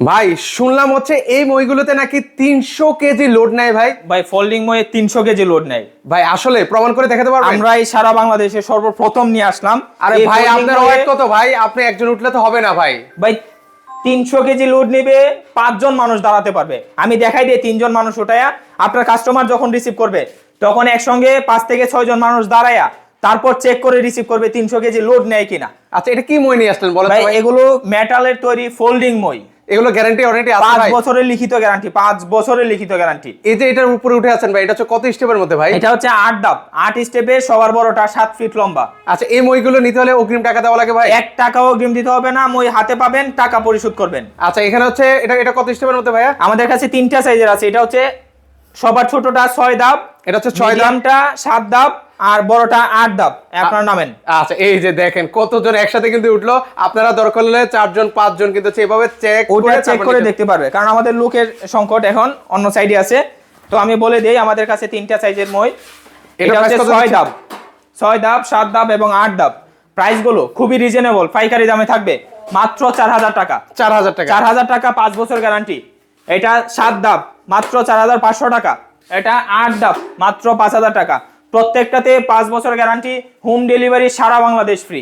ভাই শুনলাম হচ্ছে এই মইগুলোতে নাকি 300 কেজি লোড নেয় ভাই। ভাই ফোল্ডিং ময়ে 300 কেজি লোড নেয়। ভাই আসলে প্রমাণ করে দেখাতে পারবেন? আমরাই সারা বাংলাদেশে সর্বপ্রথম নিয়ে আসলাম। আরে এই ভাই folding আপনার ময়ে- ওয়েট কত ভাই? আপনি একজন উঠলে তো হবে না ভাই। ভাই 300 কেজি লোড নেবে, 5 জন মানুষ দাঁড়াতে পারবে। আমি দেখাই দিই 3 জন মানুষ উঠায়া আপনার কাস্টমার যখন রিসিভ করবে তখন একসঙ্গে 5 থেকে 6 জন মানুষ দাঁড়ায়া তারপর চেক করে রিসিভ করবে 300 কেজি লোড নেয় কিনা। আচ্ছা এটা কি মই নিয়ে আসলেন বলেন তো ভাই ভাই? এগুলো মেটালের তৈরি ফোল্ডিং মই। এগুলো গ্যারান্টি ওয়ারেন্টি আছে 5 ভাই? বছরের লিখিত গ্যারান্টি, 5 বছরের লিখিত গ্যারান্টি। এই যে এটার উপরে উঠে আছেন ভাই, এটা হচ্ছে কত স্টেপের মধ্যে ভাই? এটা হচ্ছে 8 ধাপ, 8 স্টেপে, সবার বড়টা 7 ফিট লম্বা। আচ্ছা এই মইগুলো নিতে হলে অগ্রিম টাকা দেওয়া লাগে ভাই? 1 টাকাও অগ্রিম দিতে হবে না, মই হাতে পাবেন, টাকা পরিশোধ করবেন। আচ্ছা এখানে হচ্ছে এটা এটা কত স্টেপের মধ্যে ভাইয়া? আমাদের কাছে 3টা সাইজের আছে। এটা হচ্ছে সবার ছোটটা 6 ধাপ, এটা হচ্ছে 6 ধাপ, মিডিয়ামটা 7 ধাপ, আর বড়টা 8 ধাপ। আপনার নামেন। আচ্ছা এই যে দেখেন কতজন একসাথে কিন্তু উঠলো। আপনারা দরকার হলে 4 জন 5 জন কিন্তু এইভাবে চেক ওটা চেক করে দেখতে পারবে, কারণ আমাদের লোকের সংকট এখন অন্য সাইডে আছে। তো আমি বলে দেই আমাদের কাছে 3টা সাইজের মই। এটা হচ্ছে 6 ধাপ, 6 ধাপ, 7 ধাপ এবং 8 ধাপ। প্রাইস গুলো খুবই রিজনেবল, পাইকারি দামে থাকবে মাত্র 4000 টাকা। 4000 টাকা, 4000 টাকা, 5 বছর গ্যারান্টি। এটা 7 ধাপ মাত্র 4500 টাকা। এটা 8 ধাপ মাত্র 5000 টাকা। প্রত্যেকটাতে 5 বছর গ্যারান্টি, হোম ডেলিভারি সারা বাংলাদেশ ফ্রি।